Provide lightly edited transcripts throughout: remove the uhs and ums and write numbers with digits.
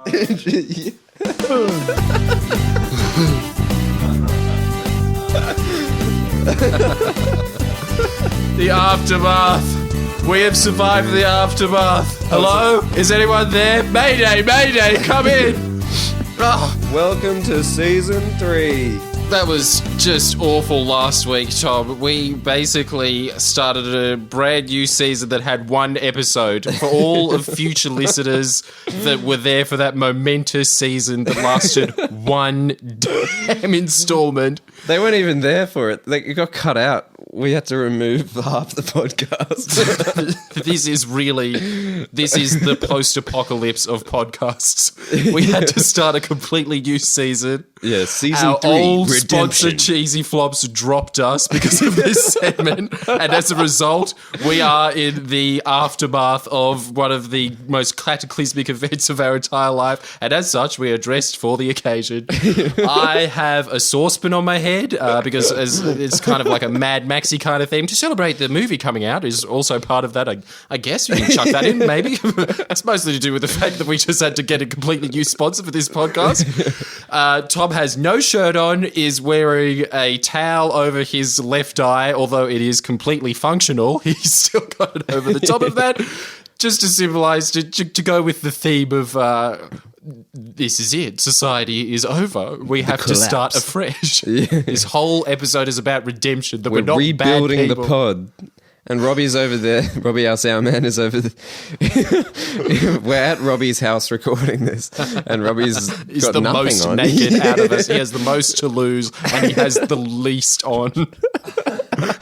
The aftermath. We have survived the aftermath. Hello? Is anyone there? Mayday, mayday, come in. Oh, Welcome to season 3. that was just awful last week, Tom. We basically started a brand new season that had one episode for all of future listeners that were there for that momentous season that lasted one damn installment. They weren't even there for it. It got cut out. We had to remove half the podcast. This is the post-apocalypse of podcasts. We had to start a completely new season. Yeah, season Our 3, old Redemption. sponsor Cheesy Flops dropped us because of this segment, and as a result, we are in the aftermath of one of the most cataclysmic events of our entire life, and as such, we are dressed for the occasion. I have a saucepan on my head because it's kind of like a Mad Maxy kind of theme. To celebrate the movie coming out is also part of that. I guess you can chuck that in, maybe. It's mostly to do with the fact that we just had to get a completely new sponsor for this podcast. Tom has no shirt on, is wearing a towel over his left eye, although it is completely functional. He's still got it over the top of that, just to symbolize, to go with the theme of this is it. Society is over. We have to start afresh. Yeah. This whole episode is about redemption. That we're not rebuilding bad people. the pod. And Robbie's over there. Robbie, our sound man, is over there. We're at Robbie's house recording this, and Robbie's He's got the nothing most on. naked out of us. He has the most to lose, and he has the least on.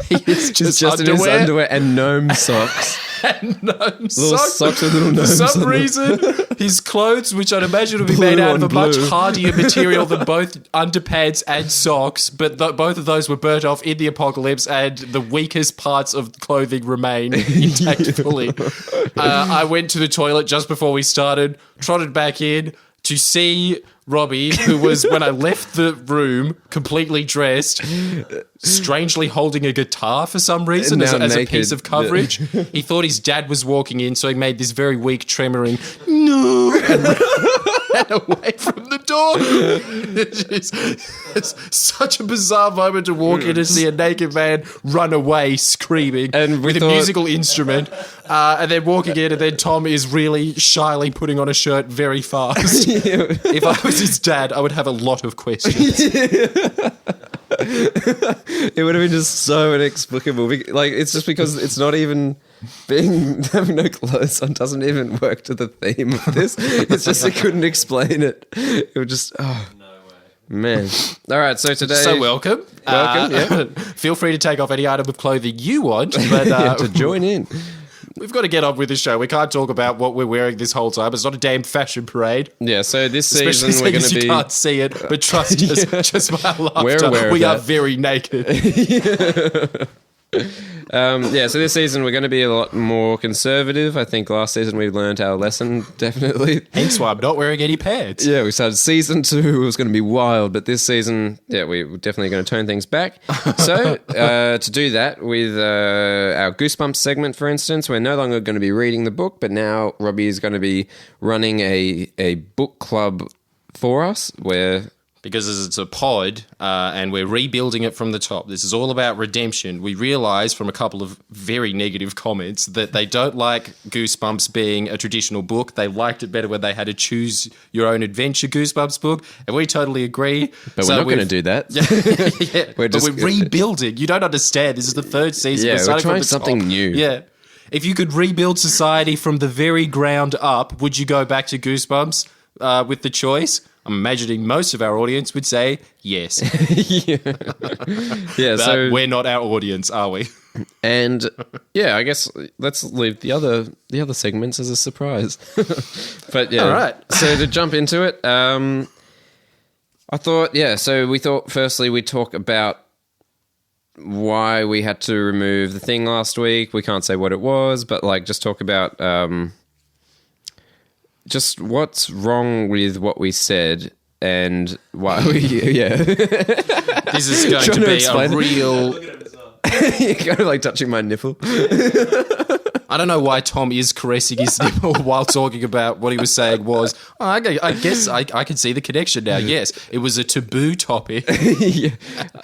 He is just in his underwear and gnome socks. and gnome Little socks. socks with little For gnomes some on them. reason, his clothes, which I'd imagine would be Blue made out of a on much blue. hardier material than both underpants and socks, but both of those were burnt off in the apocalypse, and the weakest parts of clothing remain intact fully. I went to the toilet just before we started, trotted back in to see Robbie, who was, when I left the room, completely dressed, strangely holding a guitar for some reason as a piece of coverage. He thought his dad was walking in, so he made this very weak tremoring no and ran away from the door. It's such a bizarre moment to walk in and see a naked man run away screaming And we with a thought- musical instrument, and then walking in, and then Tom is really shyly putting on a shirt very fast. If I was his dad, I would have a lot of questions. It would have been just so inexplicable. Like, it's just because it's not even having no clothes on doesn't even work to the theme of this. It's just I couldn't explain it. It would just man. All right, so today. So welcome. Yeah. Feel free to take off any item of clothing you want, but to join in. we've got to get on with the show. We can't talk about what we're wearing this whole time. It's not a damn fashion parade. Yeah, so this Especially season we're going since to you be. can't see it, but trust us, just by our laughter, We're aware of we are that. very naked. So this season we're going to be a lot more conservative. I think last season we learned our lesson, definitely. Hence why I'm not wearing any pants. Yeah, we started season 2. It was going to be wild, but this season, we're definitely going to turn things back. So to do that, with our Goosebumps segment, for instance, we're no longer going to be reading the book, but now Robbie is going to be running a book club for us where... Because it's a pod and we're rebuilding it from the top. This is all about redemption. We realise from a couple of very negative comments that they don't like Goosebumps being a traditional book. They liked it better when they had a choose your own adventure Goosebumps book. And we totally agree. But we're not going to do that. Yeah, but we're rebuilding. You don't understand. This is the third season. Yeah, we're starting from trying the something top. new. Yeah. If you could rebuild society from the very ground up, would you go back to Goosebumps with the choice? I'm imagining most of our audience would say yes. Yeah, so we're not our audience, are we? and I guess let's leave the other segments as a surprise. But yeah, All right. So to jump into it, I thought so we thought firstly we'd talk about why we had to remove the thing last week. We can't say what it was, but just talk about just what's wrong with what we said and why we This is going Trying to to be explain a it. real... You're kind of touching my nipple. I I don't know why Tom is caressing his nipple while talking about what he was saying was, I guess I can see the connection now. Yes, it was a taboo topic. Yeah.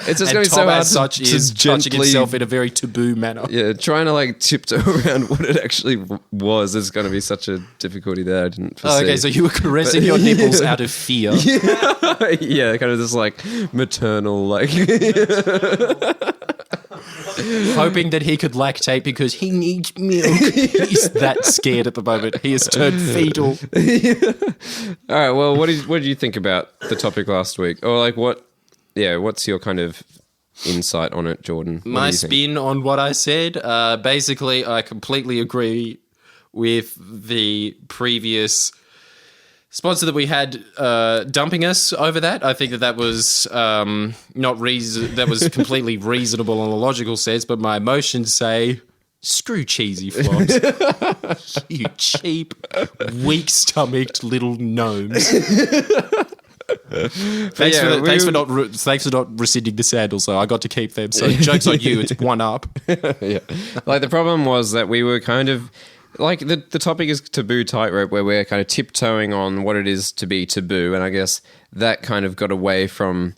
It's just going to be so Tom hard as such is touching himself in a very taboo manner. Yeah, trying to like tiptoe around what it actually was is going to be such a difficulty that I didn't foresee. Okay, so you were caressing your nipples out of fear. Yeah, kind of this like maternal like... Hoping that he could lactate because he needs milk. He's that scared at the moment. He has turned fetal. All right, well, what did you think about the topic last week? Or like what's your kind of insight on it, Jordan? My spin on what I said, basically I completely agree with the previous sponsor that we had dumping us over that. I think that was that was completely reasonable in a logical sense, but my emotions say, screw cheesy flops. You cheap, weak-stomached little gnomes. Thanks for not rescinding the sandals, though. I got to keep them, so joke's on you. It's one up. Yeah. Like the problem was that we were kind of... Like the topic is taboo tightrope, where we're kind of tiptoeing on what it is to be taboo, and I guess that kind of got away from,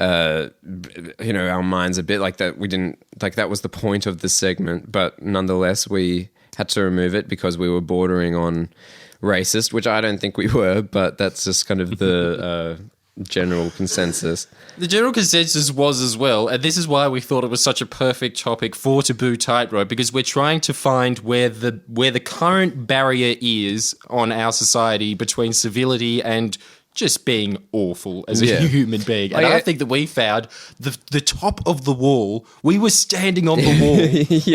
our minds a bit. Like that, we didn't like that was the point of the segment, but nonetheless, we had to remove it because we were bordering on racist, which I don't think we were, but that's just kind of the general consensus. The general consensus was as well, and this is why we thought it was such a perfect topic for Taboo Tightrope, because we're trying to find where the current barrier is on our society between civility and just being awful as a human being. And I think that we found the top of the wall. We were standing on the wall.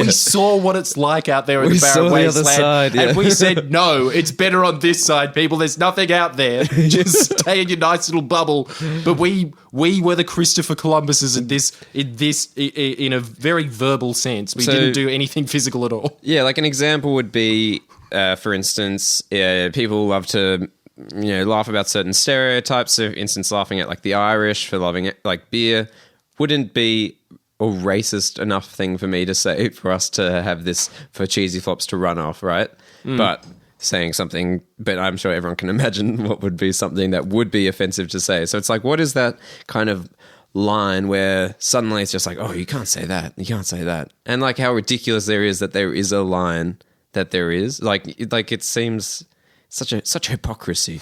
We saw what it's like out there in the barren wasteland. And we said, no, it's better on this side, people. There's nothing out there. Just stay in your nice little bubble. But we were the Christopher Columbuses in a very verbal sense. We didn't do anything physical at all. Yeah, like an example would be, for instance, people love to... laugh about certain stereotypes. So, for instance, laughing at like the Irish for loving it, like beer, wouldn't be a racist enough thing for me to say for us to have this for cheesy flops to run off, right? But saying something, but I'm sure everyone can imagine what would be something that would be offensive to say. So it's like, what is that kind of line where suddenly it's just like, oh, you can't say that, you can't say that, and like how ridiculous there is that there is a line that there is, like it seems. Such hypocrisy,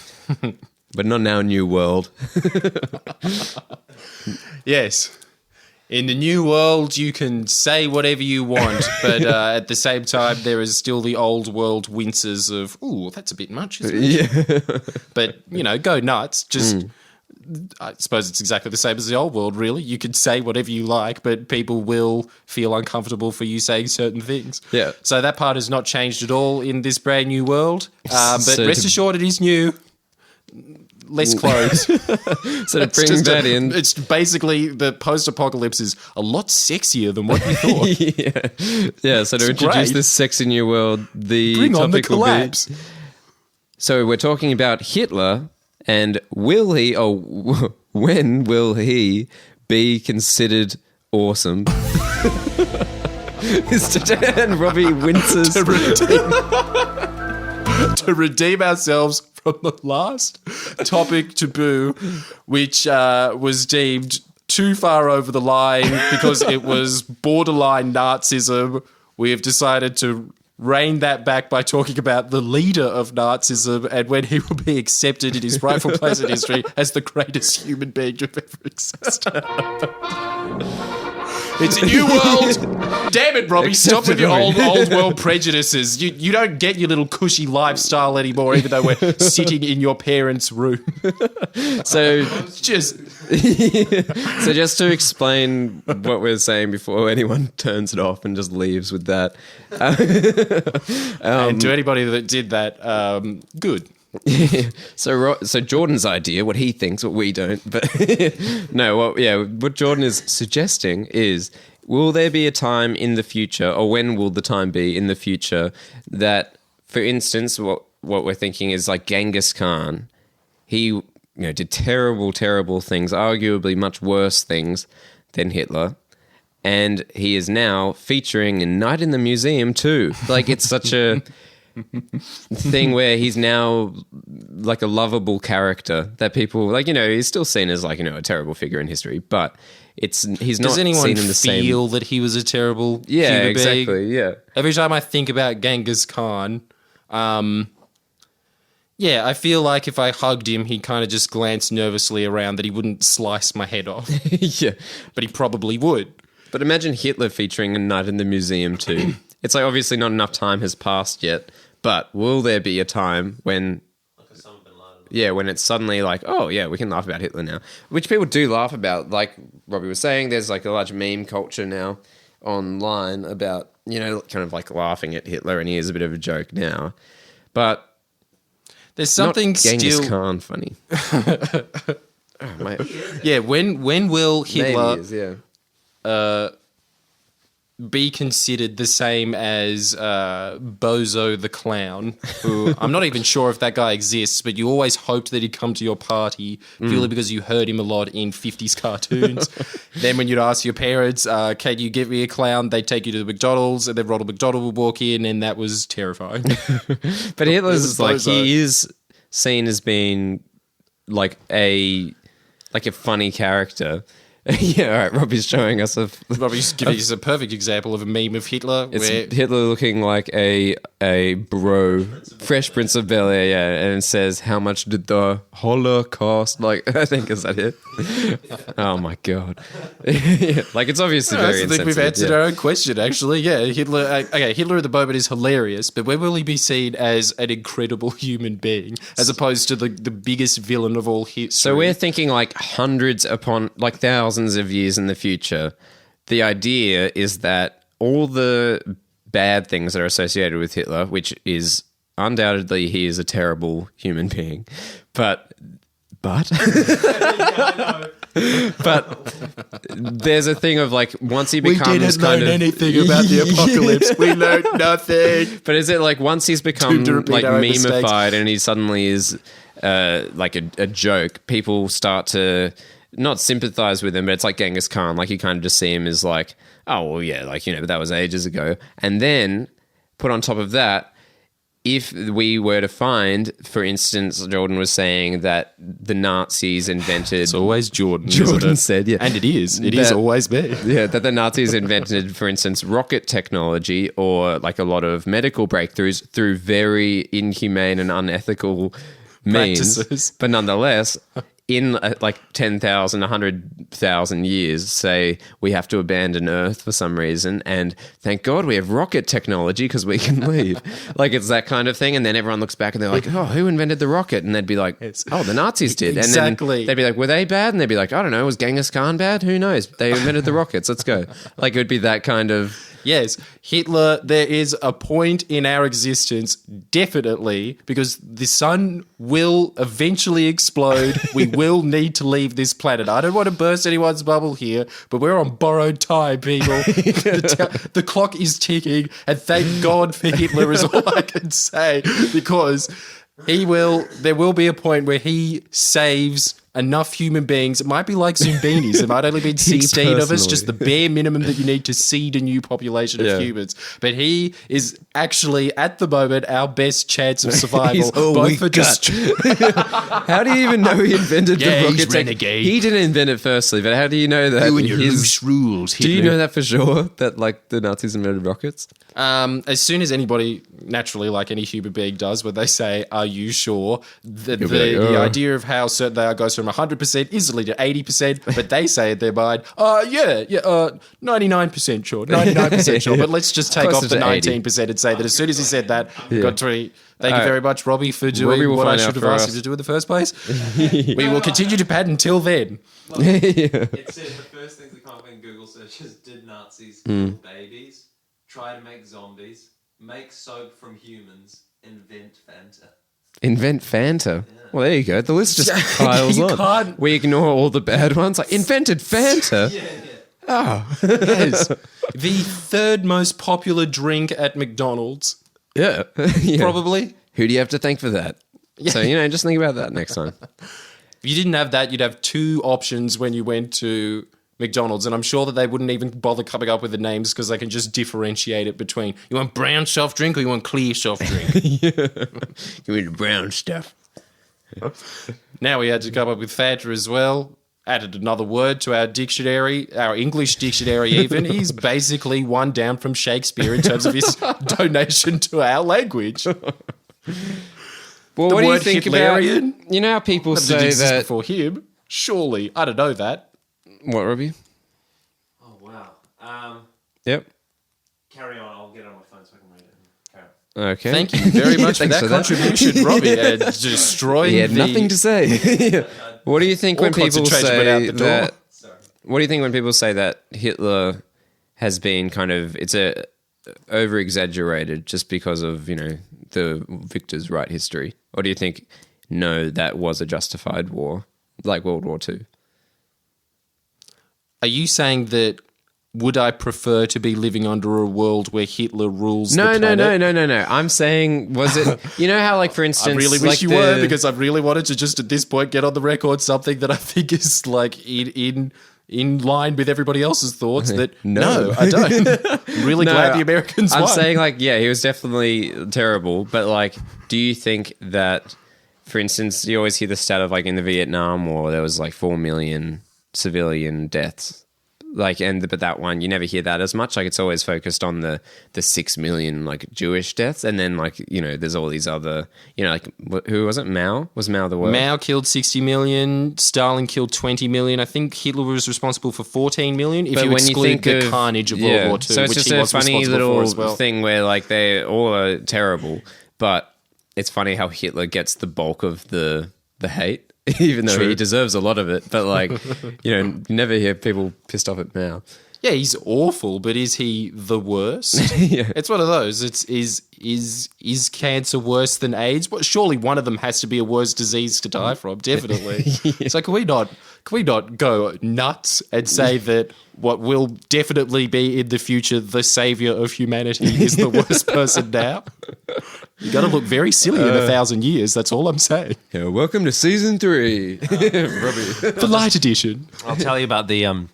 but not in our new world. Yes. In the new world, you can say whatever you want, but at the same time, there is still the old world winces of, ooh, that's a bit much, isn't it? Yeah. But, go nuts. Just, I suppose it's exactly the same as the old world, really. You can say whatever you like, but people will feel uncomfortable for you saying certain things. Yeah. So that part has not changed at all in this brand new world. But rest assured, it is new. Less clothes. So to bring that in... It's basically the post-apocalypse is a lot sexier than what you thought. Yeah, so to introduce this sexy new world, the Bring topic on the collapse. Will be... So we're talking about Hitler... And when will he be considered awesome? And Robbie winces. To redeem ourselves from the last topic taboo, which was deemed too far over the line because it was borderline Nazism, we have decided to rein that back by talking about the leader of Nazism and when he will be accepted in his rightful place in history as the greatest human being to have ever existed. It's a new world. Damn it, Robbie. Stop with your old world prejudices. You don't get your little cushy lifestyle anymore, even though we're sitting in your parents' room. So just to explain what we're saying before anyone turns it off and just leaves with that. And to anybody that did that, good. So Jordan's idea, what he thinks, what we don't, but no, what Jordan is suggesting is, will there be a time in the future, or when will the time be in the future that, for instance, what we're thinking is like Genghis Khan, he did terrible, terrible things, arguably much worse things than Hitler, and he is now featuring in Night in the Museum too. Like, it's such a thing where he's now like a lovable character that people like. He's still seen as like a terrible figure in history, but he's not. Does anyone seen in the feel same... that he was a terrible Yeah, human exactly. being? Yeah. Every time I think about Genghis Khan, I feel like if I hugged him, he'd kind of just glance nervously around, that he wouldn't slice my head off. Yeah, But he probably would. but imagine Hitler featuring a Night in the Museum too. It's like obviously not enough time has passed yet, but will there be a time when? Yeah, when it's suddenly like, oh yeah, we can laugh about Hitler now, which people do laugh about. Like Robbie was saying, there's like a large meme culture now online about kind of like laughing at Hitler, and he is a bit of a joke now, but There's something not Genghis still. Khan funny. Oh, mate. Yeah, when will Hitler Maybe he is, yeah. be considered the same as Bozo the Clown, who I'm not even sure if that guy exists, but you always hoped that he'd come to your party purely because you heard him a lot in 50s cartoons. Then when you'd ask your parents, can you get me a clown, they'd take you to the McDonald's, and then Ronald McDonald would walk in, and that was terrifying. But Hitler's like, Bozo. he is seen as being like a funny character. Yeah, all right. Robbie's showing us Robbie's giving us a perfect example of a meme of Hitler. It's where Hitler looking like a bro, Fresh Prince of Bel-Air, yeah, and it says, "How much did the Holocaust?" Like, I think is that it? Oh my god! Yeah, like it's obviously very I think we've insensitive. answered Yeah. our own question, actually. Yeah, Hitler. Okay, Hitler at the moment is hilarious, but when will he be seen as an incredible human being, as opposed to the biggest villain of all history? So we're thinking like hundreds upon like thousands of years in the future. The idea is that all the bad things that are associated with Hitler, which is undoubtedly he is a terrible human being, but but there's a thing of like once he becomes anything about the apocalypse. We learned nothing. But is it like once he's become To repeat like our own mistakes. memeified and he suddenly is like a joke, people start to not sympathize with him, but it's like Genghis Khan. Like you kind of just see him as like, oh, well, yeah, like, but that was ages ago. And then put on top of that, if we were to find, for instance, Jordan was saying that the Nazis invented... It's always Jordan. Jordan said, yeah. And it is. It is always me. Yeah, that the Nazis invented, for instance, rocket technology or like a lot of medical breakthroughs through very inhumane and unethical means. Practices. But nonetheless, in like 10,000, 100,000 years, say we have to abandon Earth for some reason, and thank God we have rocket technology because we can leave. Like it's that kind of thing, and then everyone looks back and they're like, oh, who invented the rocket? And they'd be like, oh, the Nazis did. Exactly. And then they'd be like, were they bad? And they'd be like, I don't know, was Genghis Khan bad? Who knows? They invented the rockets. Let's go. Like it would be that kind of... Yes, Hitler, there is a point in our existence, definitely, because the sun will eventually explode. We will need to leave this planet. I don't want to burst anyone's bubble here, but we're on borrowed time, people. The clock is ticking, and thank God for Hitler is all I can say, because there will be a point where he saves enough human beings. It might be like Zumbinis. There might only be 16 of us, personally. just the bare minimum that you need to seed a new population of humans. But he is actually, at the moment, our best chance of survival. He's all we got. How do you even know he invented the rocket? he's renegade. He didn't invent it firstly, but how do you know that? rules, Do you know that for sure? That like the Nazis invented rockets? As soon as anybody, naturally, like any human being does, when they say, are you sure? The You'll be like, the "Oh." idea of how certain they are goes from 100% easily to 80%, but they say in their mind, 99% sure, 99% sure. But let's just take Closer off the to 80. 19% and say that as soon as he said that, we got 20. Thank you very much, Robbie, for doing Robbie will what I find out should have for asked us. him to do in the first place. We will continue to pad until then. It said the first things that come up in Google searches: did Nazis kill babies? Try to make zombies? Make soap from humans? Invent Fanta? Invent Fanta. Well, there you go. The list just piles You on. can't- We ignore all the bad ones. Like invented Fanta. Oh, Yes. The third most popular drink at McDonald's, yeah. Yeah. probably. Who do you have to thank for that? So just think about that next time. If you didn't have that, you'd have two options when you went to McDonald's, and I'm sure that they wouldn't even bother coming up with the names because they can just differentiate it between you want brown soft drink or you want clear soft drink. Give me the brown stuff. Now we had to come up with Fanta as well. Added another word to our dictionary, our English dictionary even. He's basically one down from Shakespeare in terms of his donation to our language. Well, The what do you word think Hitlerian? about... You know how people Did say exist that... before him? Surely. I don't know that. What, Robbie? Oh wow. Yep. Carry on. I'll get it on my phone so I can read it. Carry on. Okay. Thank you very much for Thanks that contribution, Robbie. And destroying He had the... nothing to say. What do you think All when people concentration went out say the door. that... Sorry. What do you think when people say that Hitler has been kind of... It's a over-exaggerated just because of, you know, the victors' right history? Or do you think, no, that was a justified war, like World War II? Are you saying that would I prefer to be living under a world where Hitler rules the planet? No. I'm saying, was it... You know how, like, for instance... I really wish you were, because I really wanted to just at this point get on the record something that I think is like in line with everybody else's thoughts. That no, I don't. I'm really glad the Americans I'm won. saying, like, yeah, he was definitely terrible, but, like, do you think that, for instance, you always hear the stat of, like, in the Vietnam War, there was, like, 4 million civilian deaths. Like, but that one, you never hear that as much. Like, it's always focused on the 6 million, like, Jewish deaths. And then, like, you know, there's all these other, you know, like, who was it? Mao? Was Mao the worst? Mao killed 60 million. Stalin killed 20 million. I think Hitler was responsible for 14 million. If you exclude the carnage of World War II, so it's which just he a was funny responsible little for as well. thing where, like, they all are terrible. But it's funny how Hitler gets the bulk of the hate. Even though he deserves a lot of it. But, like, you know, you never hear people pissed off at Mao. Yeah, he's awful, but is he the worst? Yeah. It's one of those. Is cancer worse than AIDS? Well, surely one of them has to be a worse disease to die from. Definitely. So can we not go nuts and say that what will definitely be in the future the savior of humanity is the worst person now? You got to look very silly in 1,000 years. That's all I'm saying. Yeah, welcome to season 3. The light edition. I'll tell you about the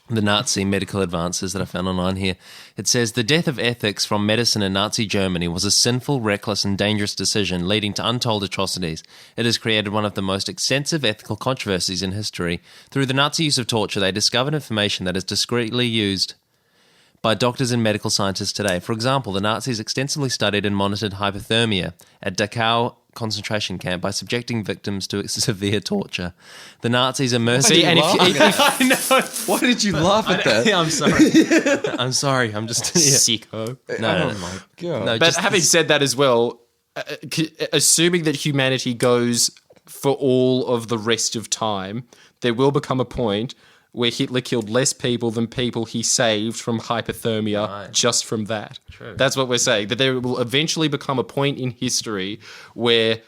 Nazi medical advances that I found online here. It says the death of ethics from medicine in Nazi Germany was a sinful, reckless, and dangerous decision leading to untold atrocities. It has created one of the most extensive ethical controversies in history. Through the Nazi use of torture, they discovered information that is discreetly used by doctors and medical scientists today. For example, the Nazis extensively studied and monitored hypothermia at Dachau concentration camp by subjecting victims to severe torture. The Nazis immersed... I know. Why did you laugh at that? I'm sorry. I'm sorry. I'm just... Sicko. No. Oh, my God. No, But just having said that as well, assuming that humanity goes for all of the rest of time, there will become a point where Hitler killed less people than people he saved from hypothermia just from that. True. That's what we're saying, that there will eventually become a point in history where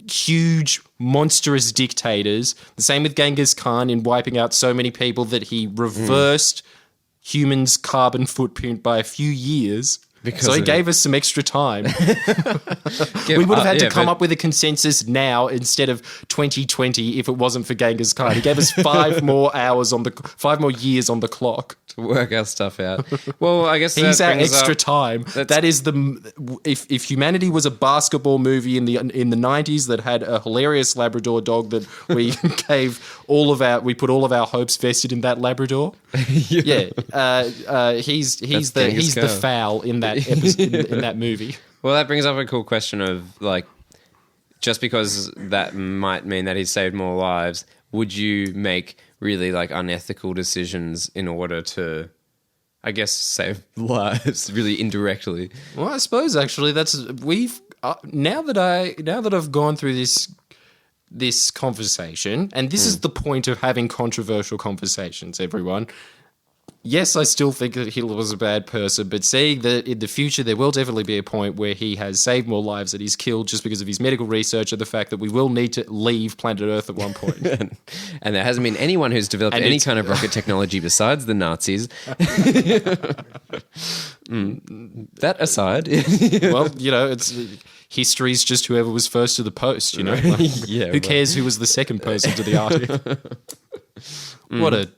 huge, monstrous dictators, the same with Genghis Khan in wiping out so many people that he reversed humans' carbon footprint by a few years. So he gave us some extra time. We would have had to come up with a consensus now instead of 2020 if it wasn't for Genghis Khan. He gave us 5 more years on the clock to work our stuff out. Well, I guess he's that our brings extra up, time. That is if humanity was a basketball movie in the 90s that had a hilarious Labrador dog that we we put all of our hopes vested in that Labrador. He's the foul in that episode, in that movie. Well, that brings up a cool question of, like, just because that might mean that he saved more lives, would you make really, like, unethical decisions in order to, I guess, save lives really indirectly? Well, I suppose actually now that I've gone through this conversation, and this is the point of having controversial conversations, everyone. Yes, I still think that Hitler was a bad person, but seeing that in the future there will definitely be a point where he has saved more lives than he's killed just because of his medical research and the fact that we will need to leave planet Earth at one point. And there hasn't been anyone who's developed any kind of rocket technology besides the Nazis. That aside. Well, history's just whoever was first to the post, you know? Who cares who was the second person to the Arctic? What a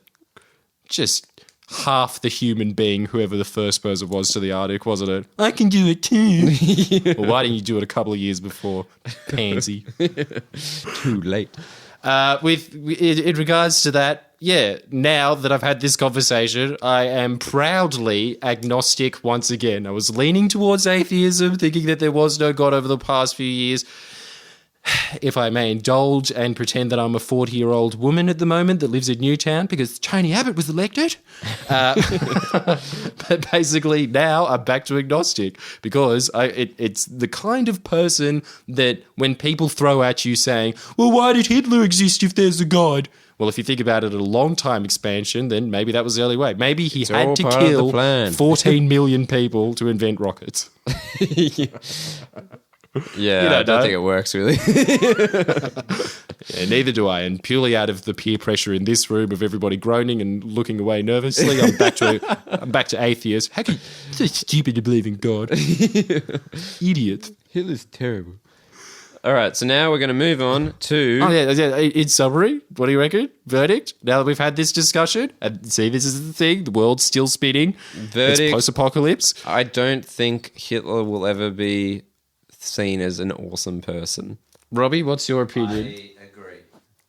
just half the human being, whoever the first person was to the Arctic, wasn't it? I can do it too. Well, why didn't you do it a couple of years before, pansy? Too late. In regards to that, yeah, now that I've had this conversation, I am proudly agnostic once again. I was leaning towards atheism, thinking that there was no God over the past few years. If I may indulge and pretend that I'm a 40-year-old woman at the moment that lives in Newtown because Tony Abbott was elected. But basically now I'm back to agnostic because it's the kind of person that when people throw at you saying, well, why did Hitler exist if there's a God? Well, if you think about it at a long time expansion, then maybe that was the only way. Maybe he had to kill 14 million people to invent rockets. Yeah, I don't think it works, really. Yeah, neither do I. And purely out of the peer pressure in this room of everybody groaning and looking away nervously, I'm back to atheist. How can you so stupid to believe in God? Idiot. Hitler's terrible. All right, so now we're going to move on to... Oh, yeah. In summary, what do you reckon? Verdict? Now that we've had this discussion, and see, this is the thing, the world's still spinning. Verdict. It's post-apocalypse. I don't think Hitler will ever be seen as an awesome person. Robbie, what's your opinion? I agree.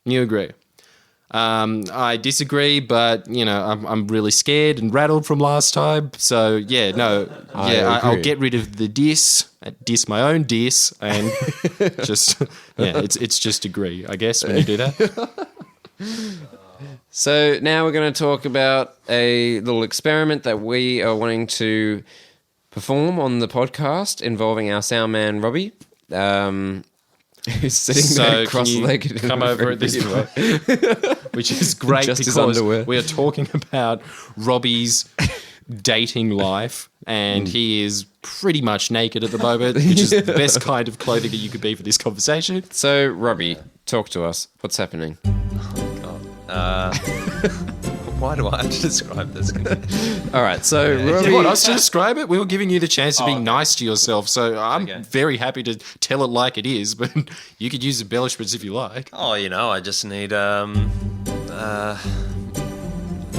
You agree. I disagree, but I'm really scared and rattled from last time. So yeah, no, I'll get rid of the diss my own diss, and just it's just agree. I guess when you do that. So now we're going to talk about a little experiment that we are wanting to perform on the podcast involving our sound man Robbie. Who's sitting there cross-legged. Come over at this point, which is great Just his because underwear. we are talking about Robbie's dating life, and he is pretty much naked at the moment, which is the best kind of clothing that you could be for this conversation. So, Robbie, talk to us. What's happening? Why do I have to describe this? All right, so Robbie... You want us to describe it? We were giving you the chance to be nice to yourself, so I'm very happy to tell it like it is, but you could use embellishments if you like. Oh, I just need I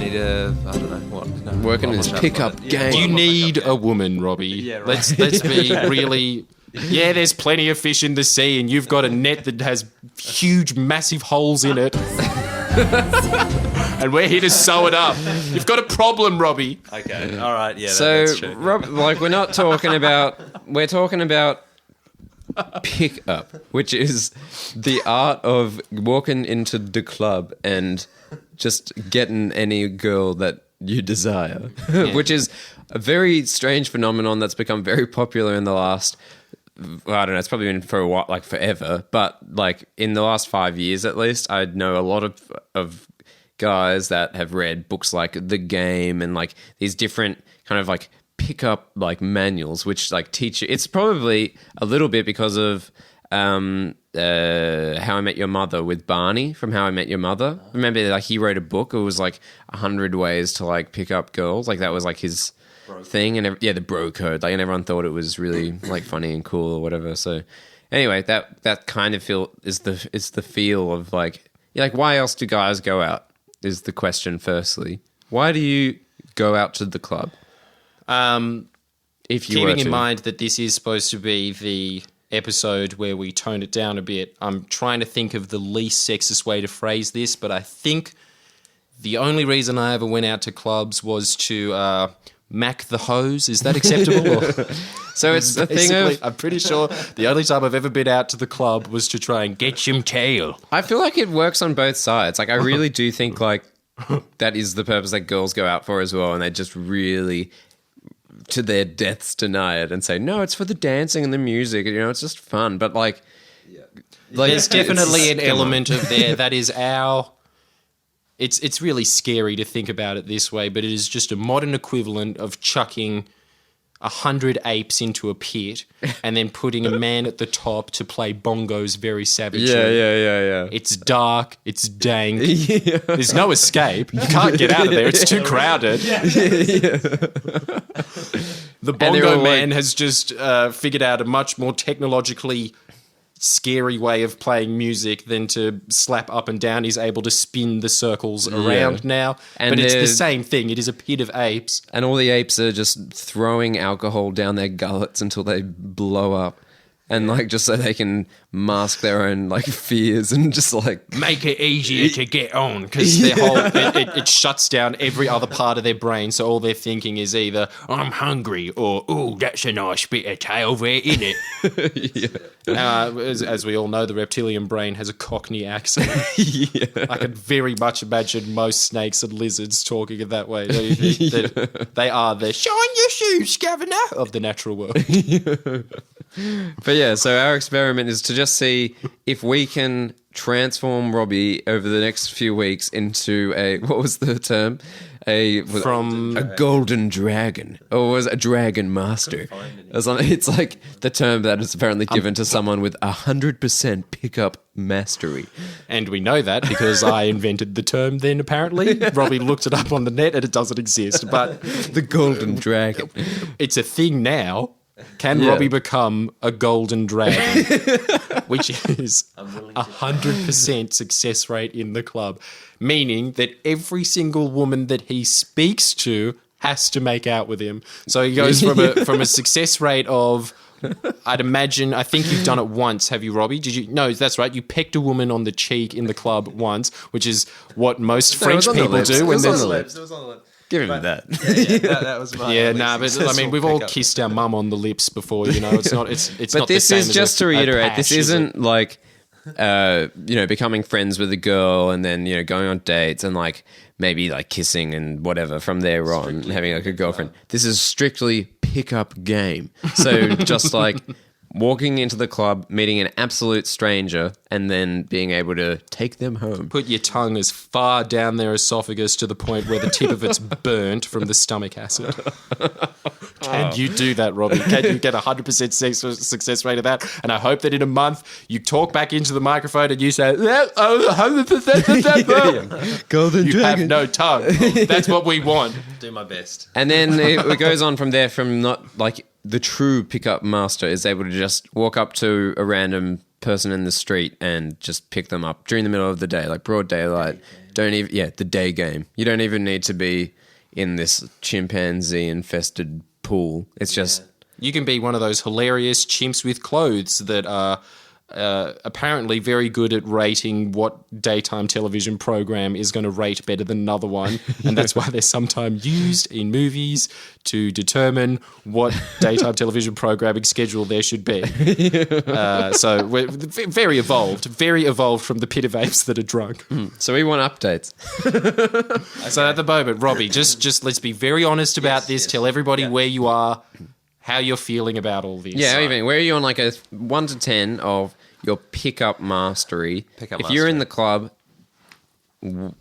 don't know what. No, Working his pickup game. You need a woman, Robbie. Yeah, right. Let's be really... Yeah, there's plenty of fish in the sea, and you've got a net that has huge, massive holes in it. And we're here to sew it up. You've got a problem, Robbie. Okay, all right, yeah. So, that's true. we're not talking about... We're talking about pickup, which is the art of walking into the club and just getting any girl that you desire, which is a very strange phenomenon that's become very popular in the last... I don't know, it's probably been for a while, like forever, but like in the last 5 years at least, I know a lot of guys that have read books like The Game and like these different kind of like pickup like manuals, which like teach you. It's probably a little bit because of How I Met Your Mother with Barney from How I Met Your Mother. Remember, like he wrote a book. It was like 100 ways to like pick up girls. Like that was like his thing, and the bro code. Like, and everyone thought it was really like funny and cool or whatever. So, anyway, that kind of feel is the feel of like why else do guys go out? Is the question. Firstly, why do you go out to the club? If you keeping in mind that this is supposed to be the episode where we tone it down a bit, I'm trying to think of the least sexist way to phrase this, but I think the only reason I ever went out to clubs was to mac the hose. Is that acceptable? So it's a thing of... I'm pretty sure the only time I've ever been out to the club was to try and get some tail. I feel like it works on both sides. Like I really do think like that is the purpose that girls go out for as well, and they just really to their deaths deny it and say, no, it's for the dancing and the music, it's just fun. But like there's definitely an element of there that is our... It's really scary to think about it this way, but it is just a modern equivalent of chucking 100 apes into a pit and then putting a man at the top to play bongos very savagely. Yeah. It's dark. It's dank. Yeah. There's no escape. You can't get out of there. It's too crowded. The bongo man has just figured out a much more technologically scary way of playing music than to slap up and down. He's able to spin the circles around now. And but it's the same thing. It is a pit of apes. And all the apes are just throwing alcohol down their gullets until they blow up. And like just so they can mask their own like fears and just like make it easier to get on, because their whole it shuts down every other part of their brain. So all they're thinking is either I'm hungry or oh, that's a nice bit of tail there, isn't it? As we all know, the reptilian brain has a Cockney accent. I could very much imagine most snakes and lizards talking in that way. Don't you think? They are the shine your shoes, governor of the natural world. But yeah, so our experiment is to just see if we can transform Robbie over the next few weeks into what was the term? A golden dragon. Or was it a dragon master? It's like the term that is apparently given to someone with 100% pickup mastery. And we know that because I invented the term then, apparently. Robbie looked it up on the net and it doesn't exist. But the golden dragon. It's a thing now. Can Robbie become a golden dragon? Which is 100% success rate in the club. Meaning that every single woman that he speaks to has to make out with him. So he goes from a success rate of, I'd imagine, I think you've done it once, have you, Robbie? Did you? No, that's right. You pecked a woman on the cheek in the club once, which is what most French people do. It was when on the they're- lips. It was on the lip. Give him that. That was my Yeah, only but I successful mean, we've all pickup. kissed our mum on the lips before, you know. It's not. It's But not. this the same is as just a to reiterate, patch, this is it? isn't like, becoming friends with a girl and then, going on dates and like maybe like kissing and whatever from there on, having like a girlfriend. This is strictly pickup game. So just like walking into the club, meeting an absolute stranger, and then being able to take them home. Put your tongue as far down their esophagus to the point where the tip of it's burnt from the stomach acid. Can you do that, Robbie? Can you get 100% success rate of that? And I hope that in a month you talk back into the microphone and you say, 100%. Golden You have no tongue. That's what we want. Do my best. And then it goes on from there, from not like the true pickup master is able to just walk up to a random person in the street and just pick them up during the middle of the day, like broad daylight. The day game. You don't even need to be in this chimpanzee infested pool. It's just You can be one of those hilarious chimps with clothes that are apparently very good at rating what daytime television program is going to rate better than another one. And that's why they're sometimes used in movies to determine what daytime television programming schedule there should be. So we're very evolved from the pit of apes that are drunk. so we want updates. So at the moment, Robbie, just let's be very honest about this. yes. Tell everybody where you are, how you're feeling about all this. Yeah, even where are you on like a 1 to 10 of your pickup mastery? If you're in the club,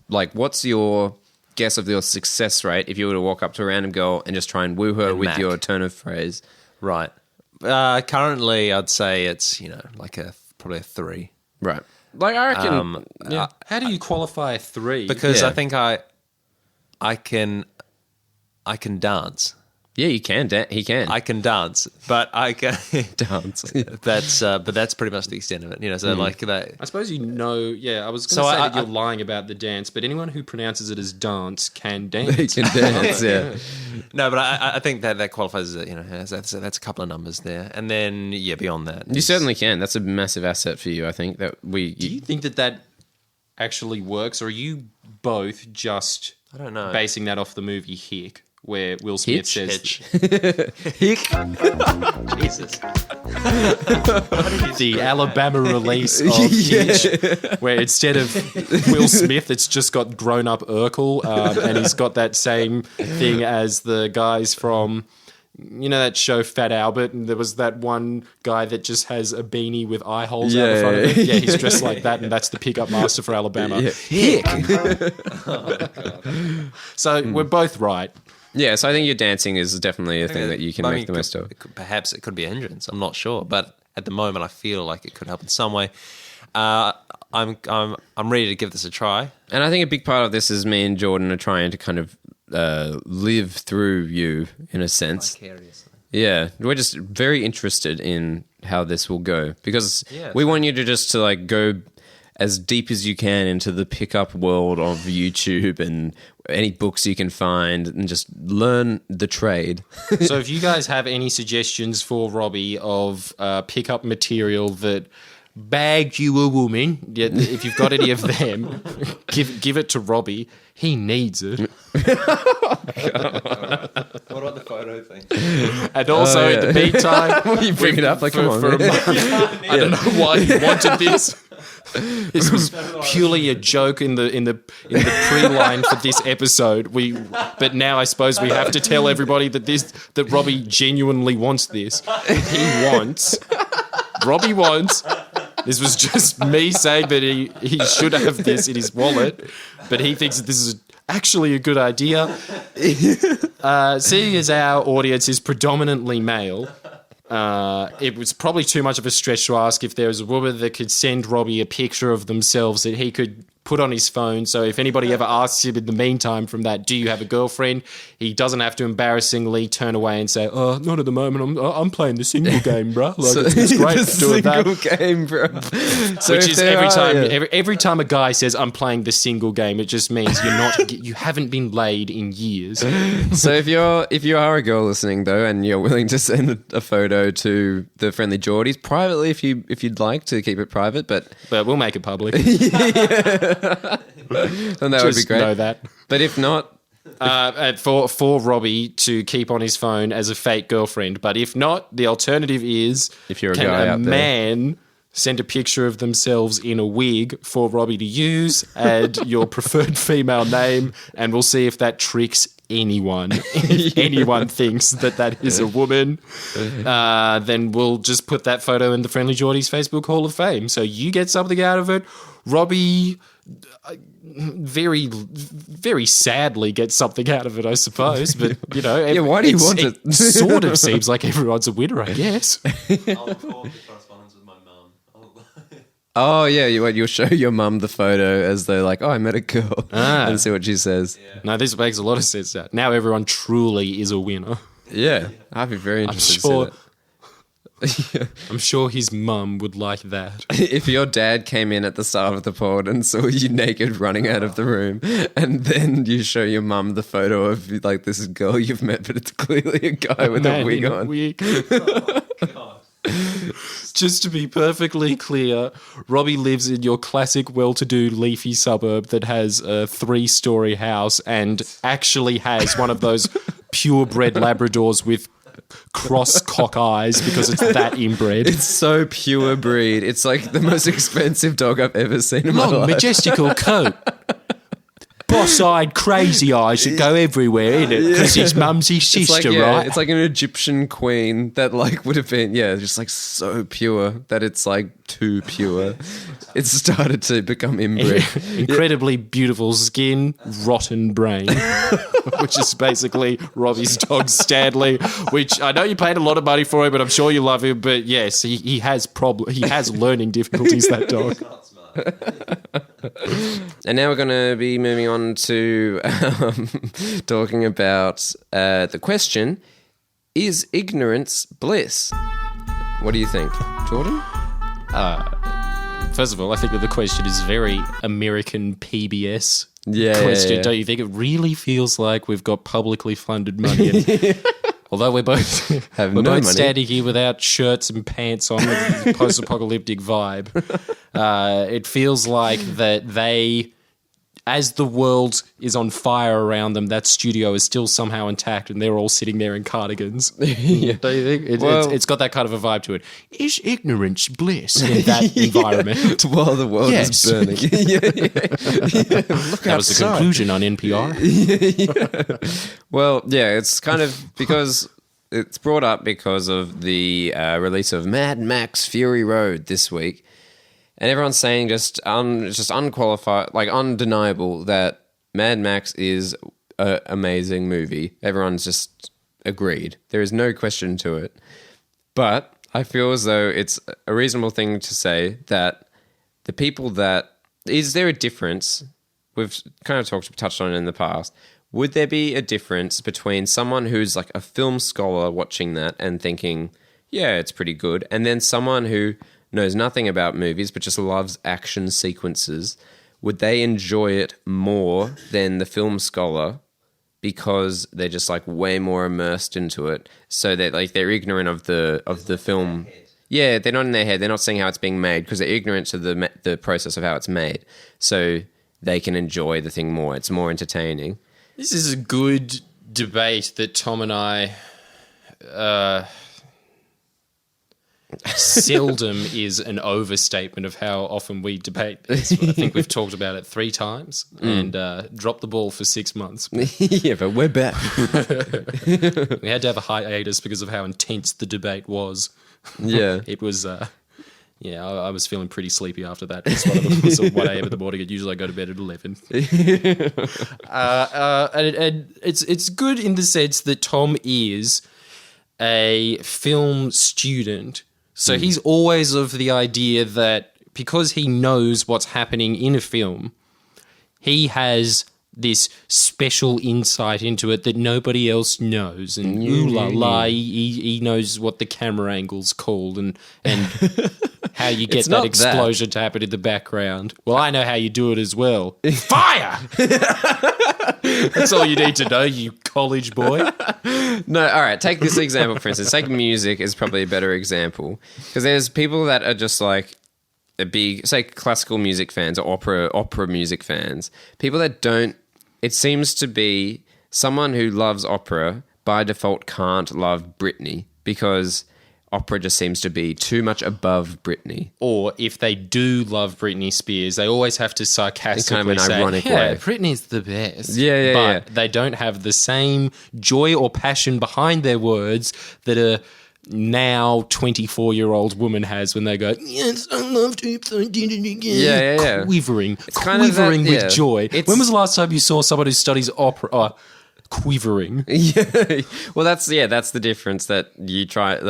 like what's your guess of your success rate if you were to walk up to a random girl and just try and woo her with Mac. your turn of phrase? Right. Currently, I'd say it's, like probably a 3. Right. Like I reckon. How do you qualify a 3? Because Yeah. I think I can dance. Yeah, you can. He can. I can dance, but I can dance. but that's pretty much the extent of it. So like that. I suppose I was going to So say I- that you're I- lying about the dance, but anyone who pronounces it as dance can dance. He can dance. Yeah. No, but I think that qualifies as that's a couple of numbers there, and then beyond that, You certainly can. That's a massive asset for you. I think that Do you think that actually works, or are you both just I don't know. basing that off the movie Hick, where Will Smith says Jesus. the Alabama release of Hitch, where instead of Will Smith, it's just got grown-up Urkel, and he's got that same thing as the guys from, that show Fat Albert, and there was that one guy that just has a beanie with eye holes out the front of it. Yeah, he's dressed like that, and that's the pickup master for Alabama. Hick. So we're both right. Yeah, so I think your dancing is definitely a thing that you can make the most of. Perhaps it could be a hindrance. I'm not sure, but at the moment, I feel like it could help in some way. I'm ready to give this a try. And I think a big part of this is me and Jordan are trying to kind of live through you in a sense. Yeah, we're just very interested in how this will go because we want you to just to like go as deep as you can into the pickup world of YouTube and any books you can find and just learn the trade. So if you guys have any suggestions for Robbie of pickup material that bagged you a woman, if you've got any of them, give it to Robbie. He needs it. What about the photo thing? And also in the meantime, You bring it up like, come on. for a month. I don't know why he wanted this. This was purely a joke in the pre-line for this episode. But now I suppose we have to tell everybody that Robbie genuinely wants this. Robbie wants. This was just me saying that he should have this in his wallet, but he thinks that this is actually a good idea. Seeing as our audience is predominantly male, it was probably too much of a stretch to ask if there was a woman that could send Robbie a picture of themselves that he could put on his phone. So if anybody ever asks him in the meantime from that, do you have a girlfriend? He doesn't have to embarrassingly turn away and say, oh, not at the moment. I'm playing the single game, bro. Like, So- it's great the doing that. single game, bro. So Which if is there every are- time, yeah. every time a guy says I'm playing the single game, it just means you haven't been laid in years. So if you are a girl listening though, and you're willing to send a photo to the Friendly Jordies privately, if you'd like to keep it private, but But we'll make it public. then that would be Just great. know that. But if not, For Robbie to keep on his phone as a fake girlfriend. But if not, the alternative is If you're a can guy a out there. man send a picture of themselves in a wig for Robbie to use, add your preferred female name, and we'll see if that tricks anyone. If anyone thinks that is a woman, then we'll just put that photo in the Friendly Jordies Facebook Hall of Fame. So you get something out of it. Robbie very, very sadly gets something out of it, I suppose. But, you know, Yeah, why do you want it? Sort of seems like everyone's a winner, I guess. I'll record the correspondence with my mum. oh yeah, you'll show your mum the photo as though like, oh, I met a girl, and see what she says. No, this makes a lot of sense now. Now everyone truly is a winner. Yeah, I'd be very I'm interested sure. to see that. I'm sure his mum would like that. If your dad came in at the start of the pod and saw you naked running out of the room, and then you show your mum the photo of like this girl you've met, but it's clearly a guy with a Man wig in on. wig. Just to be perfectly clear, Robbie lives in your classic well-to-do leafy suburb that has a 3-story house and actually has one of those purebred Labradors with cross-cock eyes because it's that inbred. It's so pure breed. It's like the most expensive dog I've ever seen in my Long, life. majestical coat. Boss-eyed crazy eyes that go everywhere, innit? Because his mum's his It's sister, like, right? It's like an Egyptian queen that like would have been, just like so pure that it's like too pure. It's started to become inbred. Incredibly beautiful skin, rotten brain, which is basically Robbie's dog Stanley. Which I know you paid a lot of money for him, but I'm sure you love him. But yes, he has He has learning difficulties. That dog. And now we're going to be moving on to talking about the question, is ignorance bliss? What do you think, Jordan? First of all, I think that the question is very American PBS Yeah, question. yeah. Don't you think? It really feels like we've got publicly funded money. And although we're both Have we're no both money. standing here without shirts and pants on with a post-apocalyptic vibe, it feels like that they, as the world is on fire around them, that studio is still somehow intact and they're all sitting there in cardigans. Don't you think? Well- It's got that kind of a vibe to it. Is ignorance bliss in that environment? While the world Yes. is burning. Look That was the conclusion on NPR. Well, yeah, it's kind of because it's brought up because of the release of Mad Max Fury Road this week. And everyone's saying just unqualified, like undeniable that Mad Max is an amazing movie. Everyone's just agreed. There is no question to it. But I feel as though it's a reasonable thing to say that the people that... Is there a difference? We've kind of touched on it in the past, would there be a difference between someone who's like a film scholar watching that and thinking, yeah, it's pretty good, and then someone who knows nothing about movies but just loves action sequences? Would they enjoy it more than the film scholar because they're just like way more immersed into it, so that like they're ignorant of the film? Yeah, they're not in their head. They're not seeing how it's being made because they're ignorant to the process of how it's made. So they can enjoy the thing more. It's more entertaining. This is a good debate that Tom and I seldom is an overstatement of how often we debate this. I think we've talked about it 3 times and dropped the ball for 6 months. Yeah, but we're back. We had to have a hiatus because of how intense the debate was. Yeah. It was... I was feeling pretty sleepy after that. It was 1 a.m. in the morning, and usually I go to bed at 11. And it's good in the sense that Tom is a film student. So he's always of the idea that because he knows what's happening in a film, he has this special insight into it that nobody else knows. And ooh la la, he knows what the camera angle's called and how you get that explosion to happen in the background. Well, I know how you do it as well. Fire! That's all you need to know, you college boy. No, all right, take this example, for instance. Take music is probably a better example. Because there's people that are just like a big, say, classical music fans or opera music fans. People that don't, it seems to be someone who loves opera by default can't love Britney because opera just seems to be too much above Britney. Or if they do love Britney Spears, they always have to sarcastically say, ironic yeah, way. Britney's the best. But they don't have the same joy or passion behind their words that a now 24-year-old woman has when they go, yes, I love to did it again. Yeah. Quivering kind of that, with joy. It's- When was the last time you saw someone who studies opera quivering? Yeah. Well, that's the difference that you're trying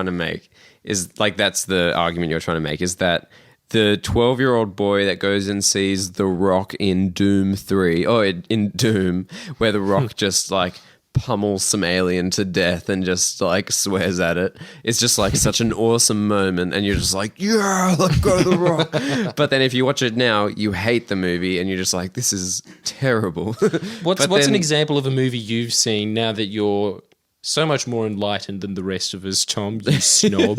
to make. Is like that's the argument you're trying to make, is that the 12-year-old boy that goes and sees The Rock in Doom 3, in Doom, where The Rock just like pummels some alien to death and just like swears at it. It's just like such an awesome moment, and you're just like, yeah, let's go to The Rock. But then if you watch it now, you hate the movie and you're just like, this is terrible. What's an example of a movie you've seen now that you're so much more enlightened than the rest of us, Tom, you snob?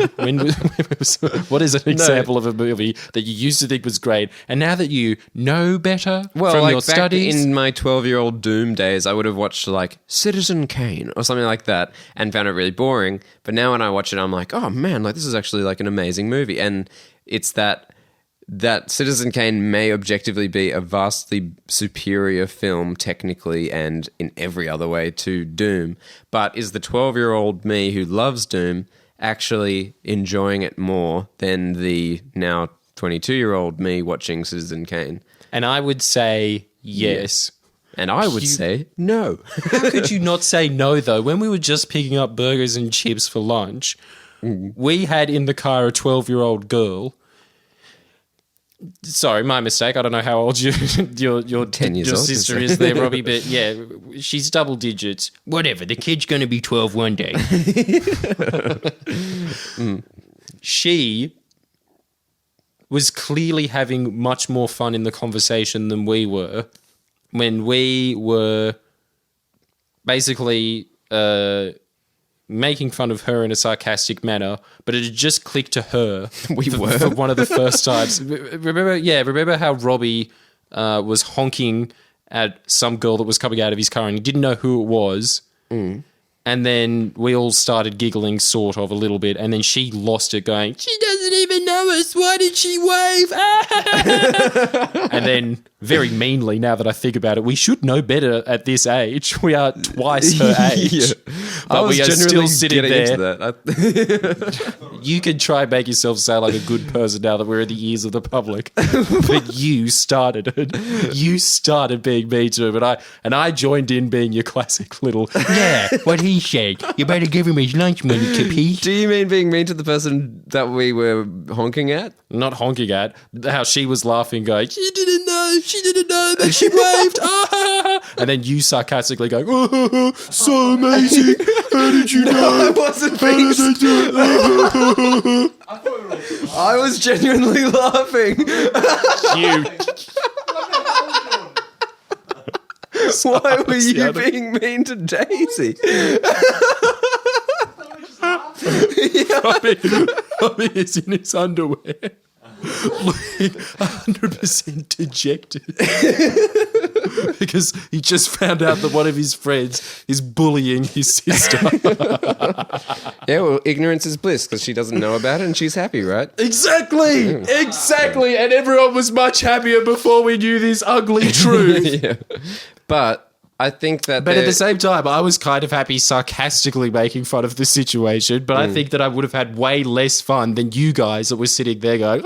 What is an example of a movie that you used to think was great, and now that you know better from like your back studies? in my 12-year-old Doom days, I would have watched like Citizen Kane or something like that and found it really boring. But now when I watch it, I'm like, oh man, like this is actually like an amazing movie. And it's that Citizen Kane may objectively be a vastly superior film technically and in every other way to Doom, but is the 12-year-old me who loves Doom actually enjoying it more than the now 22-year-old me watching Citizen Kane? And I would say yes. And I would say no. How could you not say no, though? When we were just picking up burgers and chips for lunch, we had in the car a 12-year-old girl. Sorry, my mistake. I don't know how old your 10 years old, sister is there, Robbie, but yeah, she's double digits. Whatever, the kid's going to be 12 one day. She was clearly having much more fun in the conversation than we were when we were basically making fun of her in a sarcastic manner, but it had just clicked to her. For one of the first times. Remember how Robbie was honking at some girl that was coming out of his car and he didn't know who it was. And then we all started giggling sort of a little bit, and then she lost it going, she doesn't even know us, why did she wave? And then very meanly, now that I think about it, we should know better at this age. We are twice her age. Yeah. But we are still sitting there. You can try and make yourself sound like a good person now that we're in the ears of the public. But you started it. You started being mean to him, and I joined in being your classic little, yeah, what he said. You better give him his lunch money, Kippy. Do you mean being mean to the person that we were honking at? not honking at, how she was laughing, going, she didn't know, but she waved. And then you sarcastically going, so amazing. How did you know? I wasn't being I was genuinely laughing. You. Why were you being mean to Daisy? Robbie is in his underwear, looking 100% dejected because he just found out that one of his friends is bullying his sister. Yeah, well, ignorance is bliss because she doesn't know about it and she's happy, right? Exactly. And everyone was much happier before we knew this ugly truth. Yeah. But I think that But at the same time, I was kind of happy sarcastically making fun of the situation, but I think that I would have had way less fun than you guys that were sitting there going,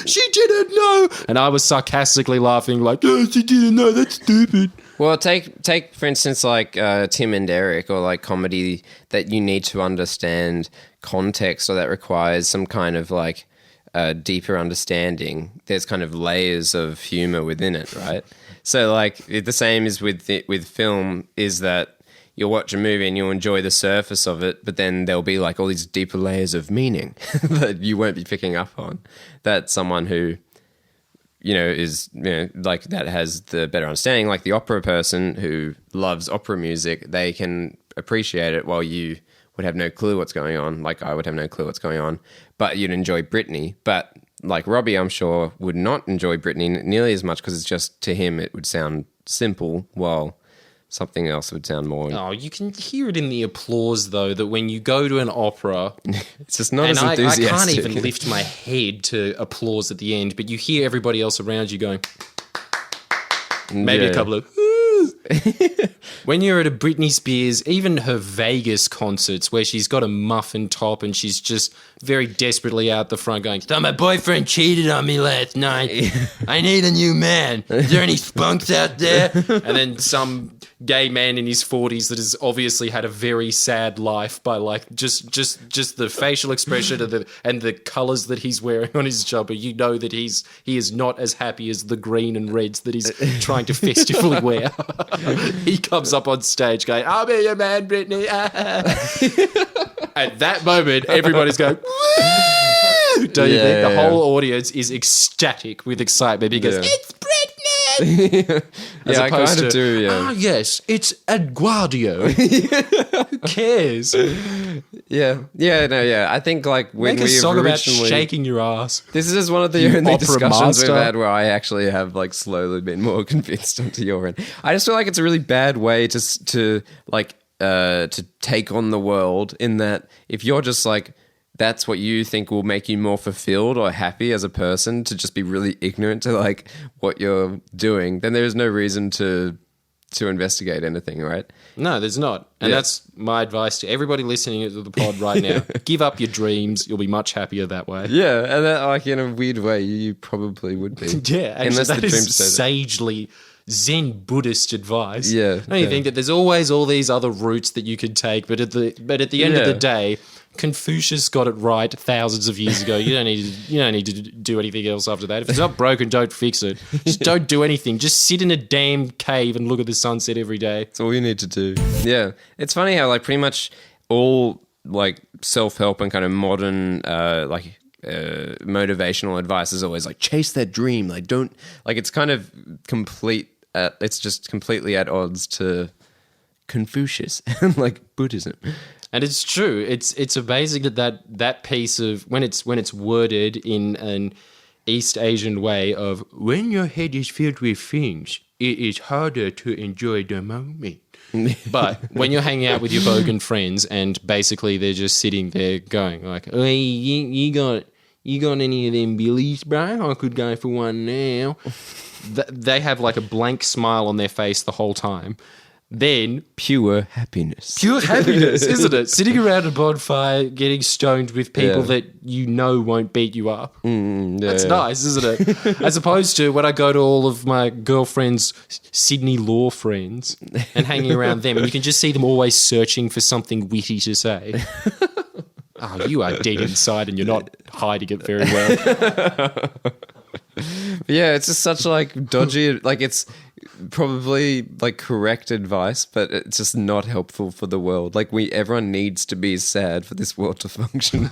she didn't know. And I was sarcastically laughing like, she didn't know, that's stupid. Well, take for instance like Tim and Eric, or like comedy that you need to understand context, or that requires some kind of like deeper understanding. There's kind of layers of humor within it, right? So like the same is with film, is that you'll watch a movie and you'll enjoy the surface of it, but then there'll be like all these deeper layers of meaning that you won't be picking up on. That someone who, is, like that has the better understanding, like the opera person who loves opera music, they can appreciate it while you would have no clue what's going on. Like I would have no clue what's going on, but you'd enjoy Britney. But like Robbie, I'm sure, would not enjoy Britney nearly as much because it's just, to him, it would sound simple, while something else would sound more... Oh, you can hear it in the applause, though, that when you go to an opera... It's just not and as enthusiastic. I can't even lift my head to applause at the end, but you hear everybody else around you going... Maybe a couple of... When you're at a Britney Spears, even her Vegas concerts where she's got a muffin top and she's just very desperately out the front going, so my boyfriend cheated on me last night. I need a new man. Is there any spunks out there? And then some gay man in his 40s that has obviously had a very sad life by like just the facial expression and the colours that he's wearing on his jumper. You know that he is not as happy as the green and reds that he's trying to festively wear. He comes up on stage going, I'll be your man, Brittany. At that moment, everybody's going, woo! Don't you think? The whole audience is ecstatic with excitement because it's Brittany! Yeah, I kind of do, yeah. Ah, yes, it's Eduardo. Who cares? Yeah. I think like when Make a we song about originally... shaking your ass. This is just one of the only opera discussions master. we've had where I actually have like slowly been more convinced onto your end. I just feel like it's a really bad way to take on the world, in that if you're just like, that's what you think will make you more fulfilled or happy as a person, to just be really ignorant to like what you're doing, then there's no reason to investigate anything, right? No, there's not. And that's my advice to everybody listening to the pod right now. Give up your dreams. You'll be much happier that way. Yeah, and that, like in a weird way, you probably would be. Yeah, actually, unless that the dream is says it. sagely Zen Buddhist advice. Yeah, Don't you think that there's always all these other routes that you could take, but at the end of the day, Confucius got it right thousands of years ago. You don't need to do anything else after that. If it's not broken, don't fix it. Just don't do anything. Just sit in a damn cave and look at the sunset every day. That's all you need to do. Yeah. It's funny how like pretty much all like self-help and kind of modern motivational advice is always like chase that dream. Like don't, like it's kind of it's just completely at odds to Confucius and like Buddhism. And it's true. It's amazing that piece of when it's worded in an East Asian way of when your head is filled with things, it is harder to enjoy the moment. But when you're hanging out with your bogan friends and basically they're just sitting there going like, hey, you got any of them billies, bro? I could go for one now. They have like a blank smile on their face the whole time. Then Pure happiness, isn't it? Sitting around a bonfire, getting stoned with people that you know won't beat you up. That's nice, isn't it? As opposed to when I go to all of my girlfriend's Sydney law friends and hanging around them, and you can just see them always searching for something witty to say. Oh, you are dead inside and you're not hiding it very well. Yeah, it's just such like dodgy, like it's probably like correct advice, but it's just not helpful for the world. Like everyone needs to be sad for this world to function.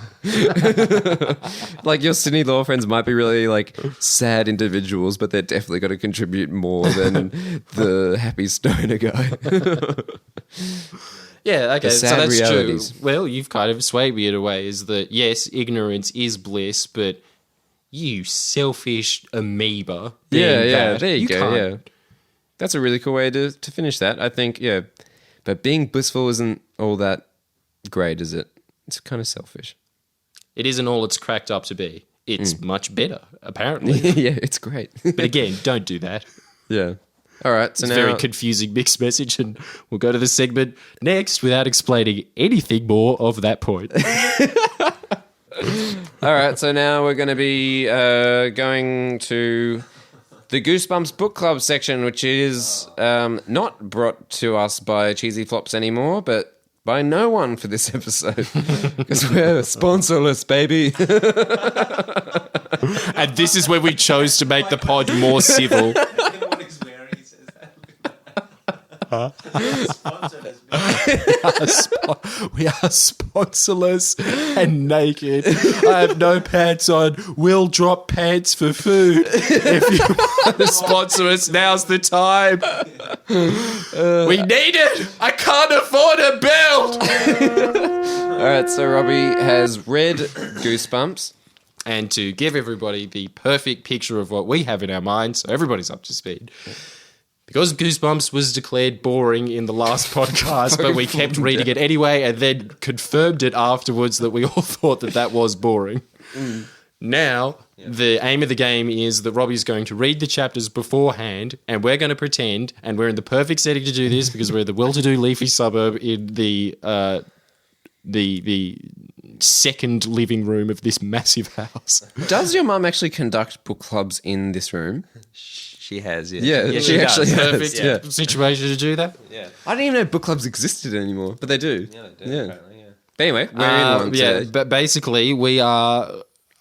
Like your Sydney law friends might be really like sad individuals, but they're definitely got to contribute more than the happy stoner guy. Yeah, okay, so sad that's realities. true. Well, you've kind of swayed me in a way, is that, yes, ignorance is bliss, but you selfish amoeba. Yeah, being that, there you go. can't- Yeah, that's a really cool way to finish that. I think, yeah, but being blissful isn't all that great, is it? It's kind of selfish. It isn't all it's cracked up to be. It's much better, apparently. Yeah, it's great. But again, don't do that. Yeah. All right. So It's a now, very confusing mixed message, and we'll go to the segment next without explaining anything more of that point. all right. So now we're going to be going to the Goosebumps Book Club section, which is not brought to us by Cheesy Flops anymore, but by no one for this episode because we're sponsorless, baby. And this is where we chose to make the pod more civil. We are sponsorless and naked. I have no pants on. We'll drop pants for food. If you want to sponsor us, now's the time. We need it. I can't afford a build. All right. So Robbie has read Goosebumps. And to give everybody the perfect picture of what we have in our minds, so everybody's up to speed. Because Goosebumps was declared boring in the last podcast, but we kept reading it anyway and then confirmed it afterwards that we all thought that was boring. Now, the aim of the game is that Robbie's going to read the chapters beforehand and we're going to pretend, and we're in the perfect setting to do this because we're in the well-to-do leafy suburb in the second living room of this massive house. Does your mum actually conduct book clubs in this room? She has, yeah. Yeah, Yeah, she does. actually has. Perfect Yeah. situation to do that. Yeah. I didn't even know book clubs existed anymore, but they do. Yeah, they do, Yeah. apparently, yeah. But anyway, we're in one today. But basically, we are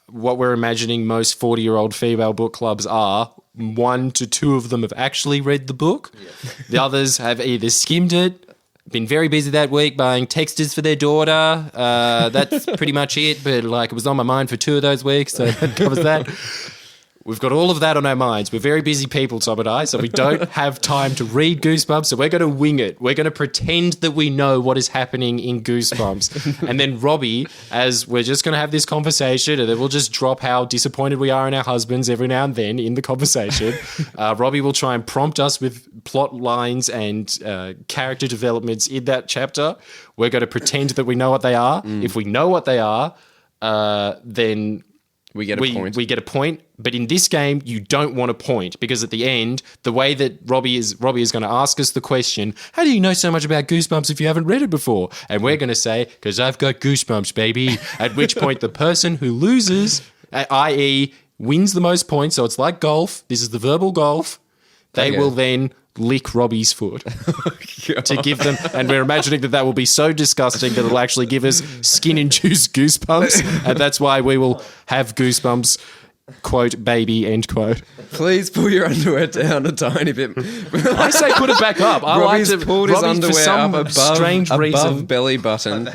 what we're imagining most 40-year-old female book clubs are. 1 to 2 of them have actually read the book. The others have either skimmed it, been very busy that week buying texters for their daughter. That's pretty much it. But like, it was on my mind for 2 of those weeks, so that covers that. We've got all of that on our minds. We're very busy people, Tom and I, so we don't have time to read Goosebumps, so we're going to wing it. We're going to pretend that we know what is happening in Goosebumps. And then Robbie, as we're just going to have this conversation, and then we'll just drop how disappointed we are in our husbands every now and then in the conversation. Robbie will try and prompt us with plot lines and character developments in that chapter. We're going to pretend that we know what they are. If we know what they are, then... We get a point. We get a point, but in this game, you don't want a point because at the end, the way that Robbie is going to ask us the question, how do you know so much about Goosebumps if you haven't read it before? And we're going to say, because I've got Goosebumps, baby. At which point the person who loses, i.e. wins the most points, so it's like golf, this is the verbal golf, they Okay. will then lick Robbie's foot to give them, and we're imagining that will be so disgusting that it'll actually give us skin-induced goosebumps, and that's why we will have goosebumps, quote, baby, end quote. Please pull your underwear down a tiny bit. I say put it back up. I Robbie's like to, pulled his Robbie, underwear for some up above, strange reason. belly button.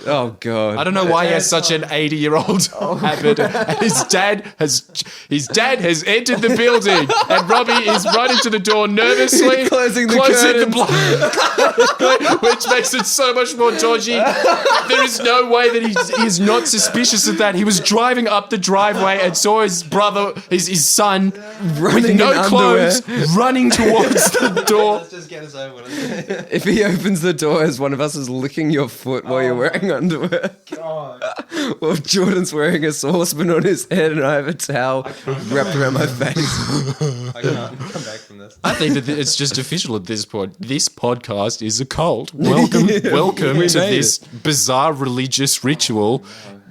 Oh, God. I don't know why he has such an 80-year-old habit. And his dad has entered the building, and Robbie is running to the door nervously, Closing the blind, which makes it so much more dodgy. There is no way that he is not suspicious of that. He was driving up the driveway and saw his brother, his son, Running with no in clothes, running towards the door. Let's just get us over with. If he opens the door as one of us is licking your foot while you're wearing underwear. God. Or if Jordan's wearing a saucepan on his head and I have a towel wrapped around my face. I can't come back from this. I think that it's just official at this point. This podcast is a cult. Welcome we to made this bizarre religious ritual,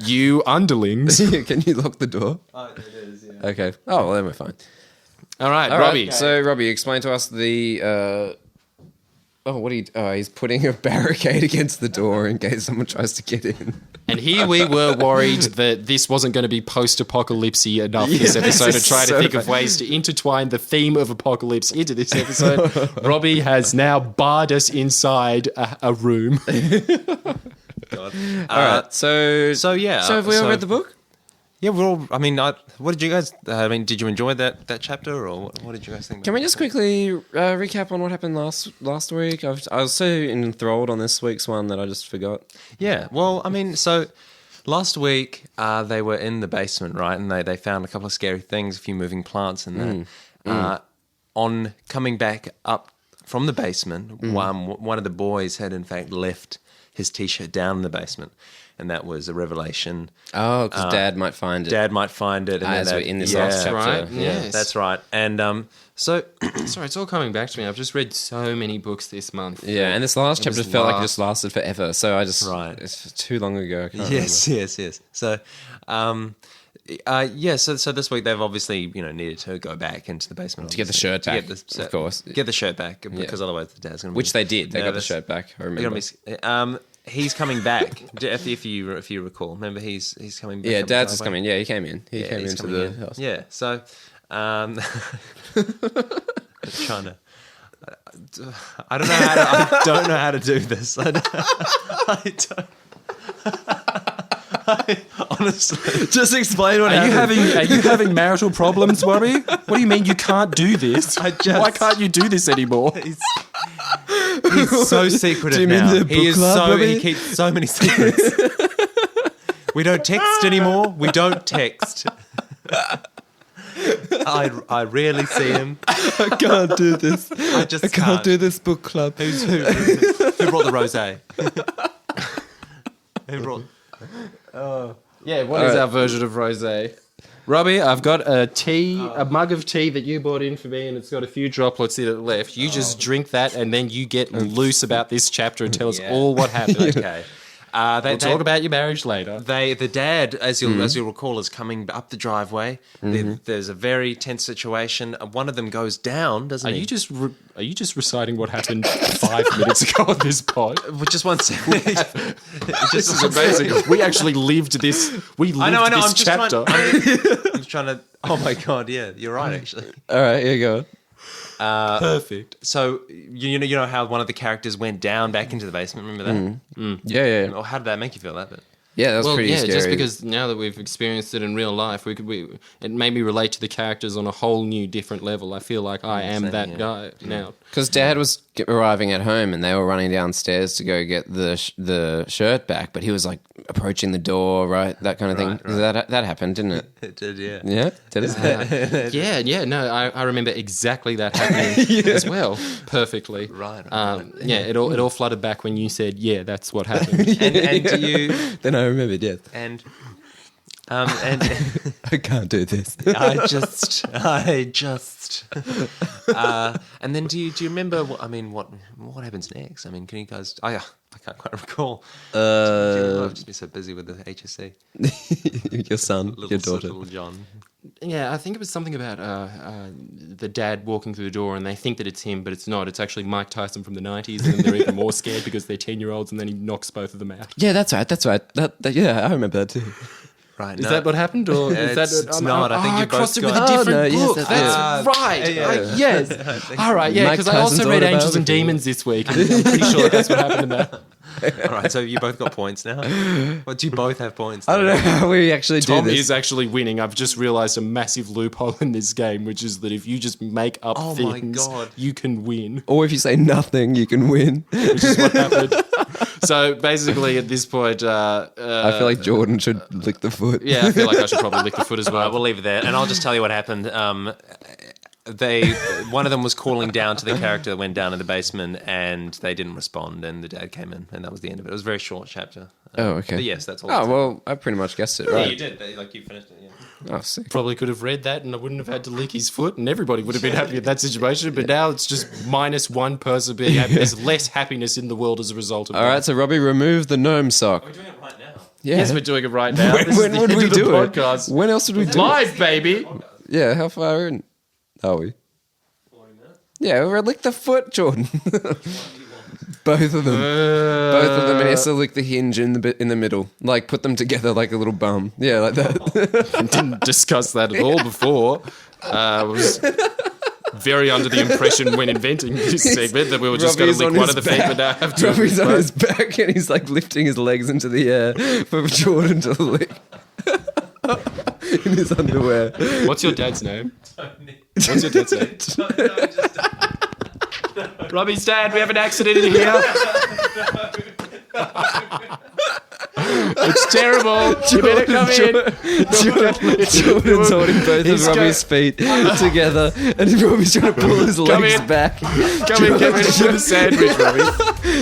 you underlings. Can you lock the door? Oh, it is, yeah. Okay. Oh, well, then we're fine. All right, All Robbie. right. So, Robbie, explain to us the he's putting a barricade against the door in case someone tries to get in. And here we were worried that this wasn't going to be post-apocalypse-y enough this episode, to try to think of ways to intertwine the theme of apocalypse into this episode. Robbie has now barred us inside a room. God. All right, so yeah. So have we all read the book? Yeah, we're all. I mean, what did you guys? I mean, did you enjoy that chapter, or what did you guys think? Can we just quickly recap on what happened last week? I was so enthralled on this week's one that I just forgot. Yeah. Well, I mean, so last week they were in the basement, right, and they found a couple of scary things, a few moving plants, and that. On coming back up from the basement, one of the boys had in fact left his T-shirt down in the basement. And that was a revelation. Oh, because Dad might find it. Dad might find it. And as we're in this That's last chapter. right. Yeah. Yes. That's right. And so... Sorry, it's all coming back to me. I've just read so many books this month. Yeah, and this last chapter was felt like it just lasted forever. So I just... Right. It's too long ago. I can't yes. So... So this week they've obviously needed to go back into the basement To get the shirt back, of course. Get the shirt back because otherwise the dad's going to. Which they did. They got the nervous. shirt back. I They're remember. gonna be- he's coming back. If you recall, remember he's coming back. Yeah, up the Dad's just driveway. coming. Yeah, he came in. He came he's into coming the in. house. Yeah, so trying to. I don't know how to do this. I don't. Honestly, Just explain what Are you having marital problems, Robbie? What do you mean you can't do this? Why can't you do this anymore? he's so secretive Do you mean now. the book club, Robbie? He keeps so many secrets. We don't text anymore. We don't text. I rarely see him. I can't do this. I just can't do this book club. Who brought the rosé? Who brought? Yeah, what is our version of rosé? Robbie, I've got a mug of tea that you brought in for me, and it's got a few droplets in it left. You just drink that, and then you get loose about this chapter and tell us all what happened. Okay. We'll talk about your marriage later. The dad, as you'll recall, is coming up the driveway. There's a very tense situation. One of them goes down, doesn't Are he? you just reciting what happened 5 minutes ago on this pod? Just one second. This is amazing. We actually lived this. We lived I know. this I'm just chapter. I'm just trying to. Oh my god! Yeah, you're right. Actually. All right, here you go. Perfect. So you know how one of the characters went down back into the basement. Remember that? Yeah. Or how did that make you feel? That bit. Yeah, that was Well, pretty yeah, scary. just because now that we've experienced it in real life, it made me relate to the characters on a whole new, different level. I feel like I am that guy now. Because Dad was arriving at home and they were running downstairs to go get the shirt back, but he was like approaching the door, right? That kind of thing. Right. That happened, didn't it? It did, yeah. Yeah, did it? Yeah, no, I remember exactly that happening as well, perfectly. Right. Yeah, it all flooded back when you said, yeah, that's what happened. And do you Then I remembered, yes. and I can't do this. I just and then do you remember what happens next? I mean, can you guys I can't quite recall. I've just been so busy with the HSC. Your son, your daughter. Little John. Yeah, I think it was something about the dad walking through the door and they think that it's him, but it's not. It's actually Mike Tyson from the 90s, and then they're even more scared because they're 10-year-olds, and then he knocks both of them out. Yeah, that's right. That yeah, I remember that too. Right. Is that what happened, or is that? It's not. I think you both crossed it with got- a different Oh, no, yes, book. that's That's right. Yes. All right. Yeah, Mike because I also Tyson's read Angels autobiography. and Demons this week, and I'm pretty sure that's what happened in that. All right, so you both got points now. Well, do you both have points? I don't know how we actually do Tom this. is actually winning. I've just realised a massive loophole in this game, which is that if you just make up Oh my things, God. you can win, Or if you say nothing, you can win. which is what happened. So basically, at this point, I feel like Jordan should lick the foot. yeah, I feel like I should probably lick the foot as All right, well. we'll leave it there, and I'll just tell you what happened. One of them was calling down to the character that went down in the basement, and they didn't respond, and the dad came in, and that was the end of it. It was a very short chapter. Oh, okay. But yes, that's all. Oh, well, I pretty much guessed it, Yeah, right? you did. Like you finished it. Yeah. Oh, sick. Probably could have read that and I wouldn't have had to lick his foot and everybody would have been happy in that situation. But now it's just minus one person being happy. There's less happiness in the world as a result of All that. right, so Robbie, remove the gnome sock. We're doing it right now. Yeah. Yes, we're doing it right now. When, This is when the would end we of the do it? podcast. When else would we do it? Live, baby. Yeah, how far in are we? Yeah, we're lick the foot, Jordan. Both of them. Both of them. And he has to lick the hinge in the middle. Like, put them together like a little bum. Yeah, like that. Didn't discuss that at all before. Was very under the impression when inventing this segment that we were just going to lick one of the feet, but now have to. Robbie's on his back and he's like lifting his legs into the air for Jordan to lick. In his underwear. What's your dad's name? What's your dad's name? Robbie's dad, we have an accident in here. It's terrible. You better come in. Jordan's holding both of Robbie's feet together and Robbie's trying to pull his legs back. Come in, get ready for the sandwich, Robbie.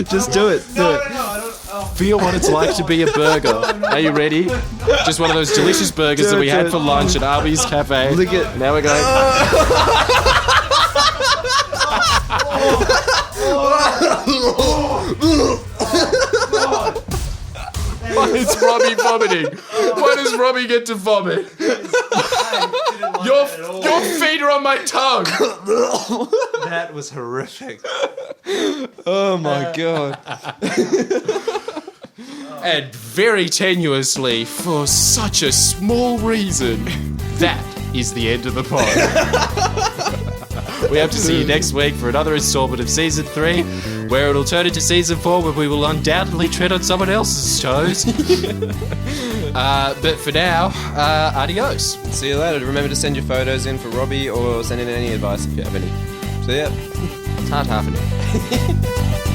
Just do it. Do it. Feel what it's like to be a burger. Are you ready? Just one of those delicious burgers that we had for lunch at Arby's Cafe. Look at. Now we're going. Why is Robbie vomiting? Why does Robbie get to vomit? Your feet are on my tongue. That was horrific. Oh my god. And very tenuously, for such a small reason, that is the end of the pod. We hope to see you next week for another installment of Season 3, where it'll turn into Season 4, where we will undoubtedly tread on someone else's toes. But for now, adios. See you later. Remember to send your photos in for Robbie or send in any advice if you have any. See ya. It's hard half an hour.